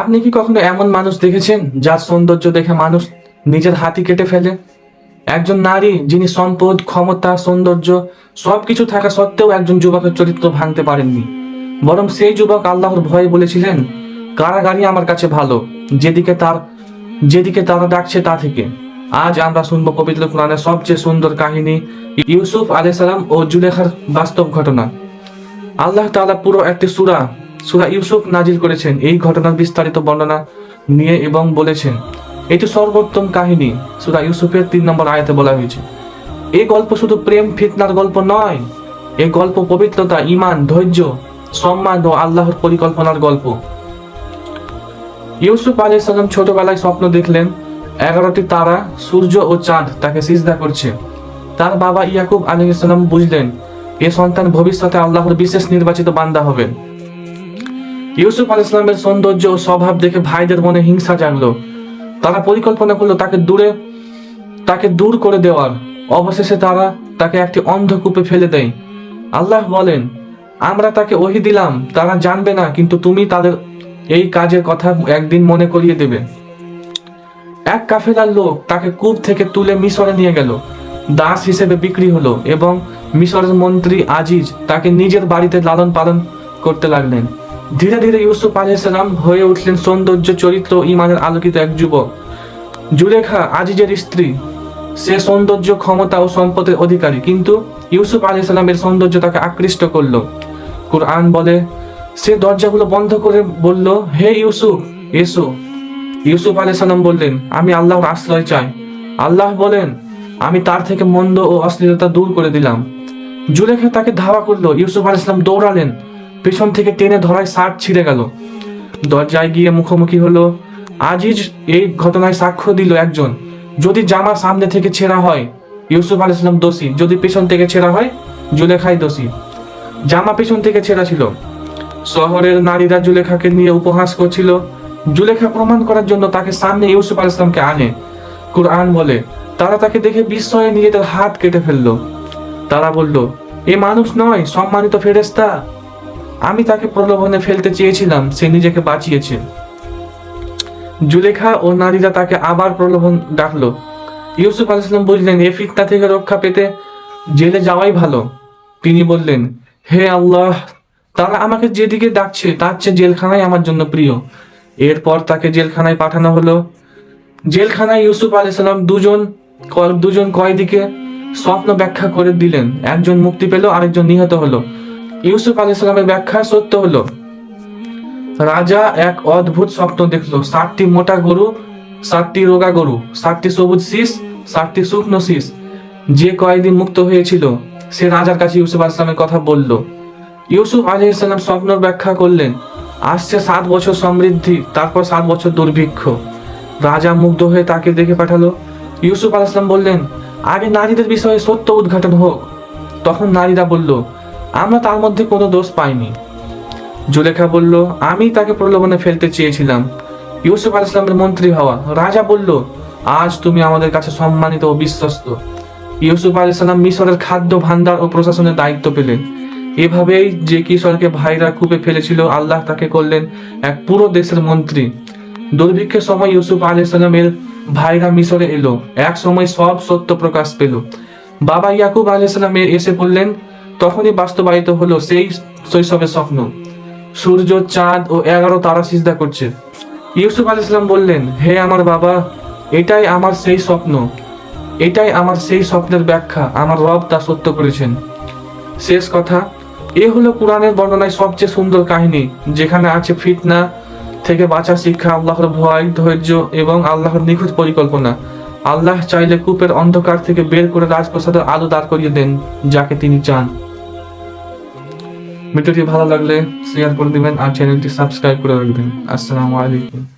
আপনি কি কখনো এমন মানুষ দেখেছেন যার সৌন্দর্য দেখে মানুষ নিজের হাতই কেটে ফেলে? একজন নারী যিনি সম্পদ, ক্ষমতা, সৌন্দর্য সবকিছু থাকা সত্ত্বেও একজন যুবকের চরিত্র ভাঙতে পারেননি, বরং সেই যুবক আল্লাহর ভয়ে বলেছিলেন, কারাগারই আমার কাছে ভালো, যেদিকে তারা ডাকছে তা থেকে। আজ আমরা শুনবো পবিত্র কোরআনের সবচেয়ে সুন্দর কাহিনী, ইউসুফ আলাইহিস সালাম ও জুলেখার বাস্তব ঘটনা। আল্লাহ তাআলা পুরো একটি সূরা ইউসুফ নাজিল করেছেন এই ঘটনার বিস্তারিত বর্ণনা নিয়ে এবং বলেছেন, এটি সর্বোত্তম কাহিনী। সূরা ইউসুফের 3 নম্বর আয়াতে বলা হয়েছে, এই গল্প শুধু প্রেম ফিতনার গল্প নয়, এই গল্প পবিত্রতা, ঈমান, ধৈর্য, সম্মান ও আল্লাহর পরিকল্পনার গল্প। ইউসুফ আলাইহিস সালাম ছোটবেলায় স্বপ্ন দেখলেন 11টি তারা, সূর্য ও চাঁদ তাকে সিজদা করছে। তার বাবা ইয়াকুব আলাইহিস সালাম বুঝলেন এ সন্তান ভবিষ্যতে আল্লাহর বিশেষ নির্বাচিত বান্দা হবেন। ইউসুফ আলাইহিস সালামের সৌন্দর্য ও স্বভাব দেখে ভাইদের মনে হিংসা জাগলো। তারা পরিকল্পনা করলো তাকে দূর করে দেওয়ার। অবশেষে তারা তাকে একটি অন্ধকূপে ফেলে দেয়। আল্লাহ বলেন, আমরা তাকে ওহী দিলাম, তারা জানবে না, কিন্তু তুমি তাদের এই কাজের কথা একদিন মনে করিয়ে দেবে। এক কাফেলার লোক তাকে কূপ থেকে তুলে মিশরে নিয়ে গেল, দাস হিসেবে বিক্রি হলো এবং মিশরের মন্ত্রী আজিজ তাকে নিজের বাড়িতে লালন পালন করতে লাগলেন। ধীরে ধীরে ইউসুফ আলাইহিস সালাম হয়ে উঠলেন সৌন্দর্য, চরিত্র, ঈমানের আলোকিত এক যুবক। জুলেখা আজিজের স্ত্রী, সে সৌন্দর্য, ক্ষমতা ও সম্পদের অধিকারী, কিন্তু ইউসুফ আলাইহিস সালামের সৌন্দর্য তাকে আকৃষ্ট করলো। কুরআন বলে, সে দরজাগুলো বন্ধ করে বলল, হে ইউসুফ, এসো। ইউসুফ আলাইহিস সালাম বললেন, আমি আল্লাহর আশ্রয় চাই। আল্লাহ বলেন, আমি তার থেকে মন্দ ও অশ্লীলতা দূর করে দিলাম। জুলেখা তাকে ধাওয়া করলো। ইউসুফ আলাইহিস সালাম দৌড়ালেন, পেছন থেকে টেনে ধরায় শার্ট ছিঁড়ে গেল। দরজায় গিয়ে মুখোমুখি হলো। আজিজ এই ঘটনায় সাক্ষ্য দিল একজন, যদি জামা সামনে থেকে ছেঁড়া হয় ইউসুফ আলাইহিস সালাম দোষী, যদি পেছন থেকে ছেঁড়া হয় জুলেখাই দোষী। জামা পেছন থেকে ছেঁড়া ছিল। শহরের নারীরা জুলেখাকে নিয়ে উপহাস করছিল। জুলেখা প্রমাণ করার জন্য তাকে সামনে ইউসুফ আলাইহিস সালামকে আনে। কুরআন বলে, তারা তাকে দেখে বিস্ময়ে নিজেদের হাত কেটে ফেললো। তারা বলল, এ মানুষ নয়, সম্মানিত ফেরেশতা। আমি তাকে প্রলোভনে ফেলতে চেয়েছিলাম, সে নিজেকে বাঁচিয়েছে। জুলেখা ও নারীরা তাকে আবার প্রলোভন ডাকলো। ইউসুফ আলাইহিস সালাম বুঝলেন এ ফিতনা থেকে রক্ষা পেতে জেলে যাওয়াই ভালো। তিনি বললেন, হে আল্লাহ, তারা আমাকে যেদিকে ডাকছে তার চেয়ে জেলখানায় আমার জন্য প্রিয়। এরপর তাকে জেলখানায় পাঠানো হলো। জেলখানায় ইউসুফ আলাইহিস সালাম দুজন কয়েদিকে স্বপ্ন ব্যাখ্যা করে দিলেন। একজন মুক্তি পেল, আরেকজন নিহত হলো। ইউসুফ আলাইহিস সালামের ব্যাখ্যা সত্য হলো। রাজা এক অদ্ভুত স্বপ্ন দেখলো, 7টি মোটা গরু, 7টি রোগা গরু, 7টি সবুজ শীষ, 7টি শুকনো শীষ। যে কয়েদি মুক্ত হয়েছিল সে রাজার কাছে ইউসুফ আলাইহিস সালামের কথা বলল। ইউসুফ আলাইহিস সালাম স্বপ্নের ব্যাখ্যা করলেন, আসছে 7 বছর সমৃদ্ধি, তারপর 7 বছর দুর্ভিক্ষ। রাজা মুগ্ধ হয়ে তাকে দেখে পাঠালো। ইউসুফ আলাইহিস সালাম বললেন, আগে নারীদের বিষয়ে সত্য উদ্ঘাটন হোক। তখন নারীরা বলল, আমরা তার মধ্যে কোনো দোষ পাইনি। জুলেখা বলল, আমি তাকে প্রলোভনে ফেলতে চেয়েছিলাম ইউসুফ আলাইহিস সালামের মন্ত্রী হওয়া। রাজা বলল, আজ তুমি আমাদের কাছে সম্মানিত ও বিশ্বস্ত। ইউসুফ আলাইহিস সালাম মিশরের খাদ্য ভান্ডার ও প্রশাসনের দায়িত্ব পেলেন। এভাবেই যে কিশোরকে ভাইরা কূপে ফেলেছিল, আল্লাহ তাকে করলেন এক পুরো দেশের মন্ত্রী। দুর্ভিক্ষের সময় ইউসুফ আলাইহিস সালামের ভাইরা মিশরে এলো। এক সময় সব সত্য প্রকাশ পেল। বাবা ইয়াকুব আলাইহিস সালাম এসে বললেন, তখনই বাস্তবায়িত হলো সেই শৈশবের স্বপ্ন। সূর্য, চাঁদ ও 11 তারা সিজদা করছে। ইউসুফ আলাইহিস সালাম বললেন, হে আমার বাবা, এটাই আমার সেই স্বপ্নের ব্যাখ্যা, আমার রব তা সত্য করেছেন। শেষ কথা, এ হলো কুরআনের বর্ণনায় সবচেয়ে সুন্দর কাহিনী, যেখানে আছে ফিতনা থেকে বাঁচার শিক্ষা, আল্লাহর ভয়, ধৈর্য এবং আল্লাহর নিখুঁত পরিকল্পনা। আল্লাহ চাইলে কূপের অন্ধকার থেকে বের করে রাজপ্রাসাদের আলো দাঁড় করিয়ে দেন যাকে তিনি চান। ভিডিওটি ভালো লাগলে শেয়ার করে দিবেন আর চ্যানেলটি সাবস্ক্রাইব করে রাখবেন। আসসালামু আলাইকুম।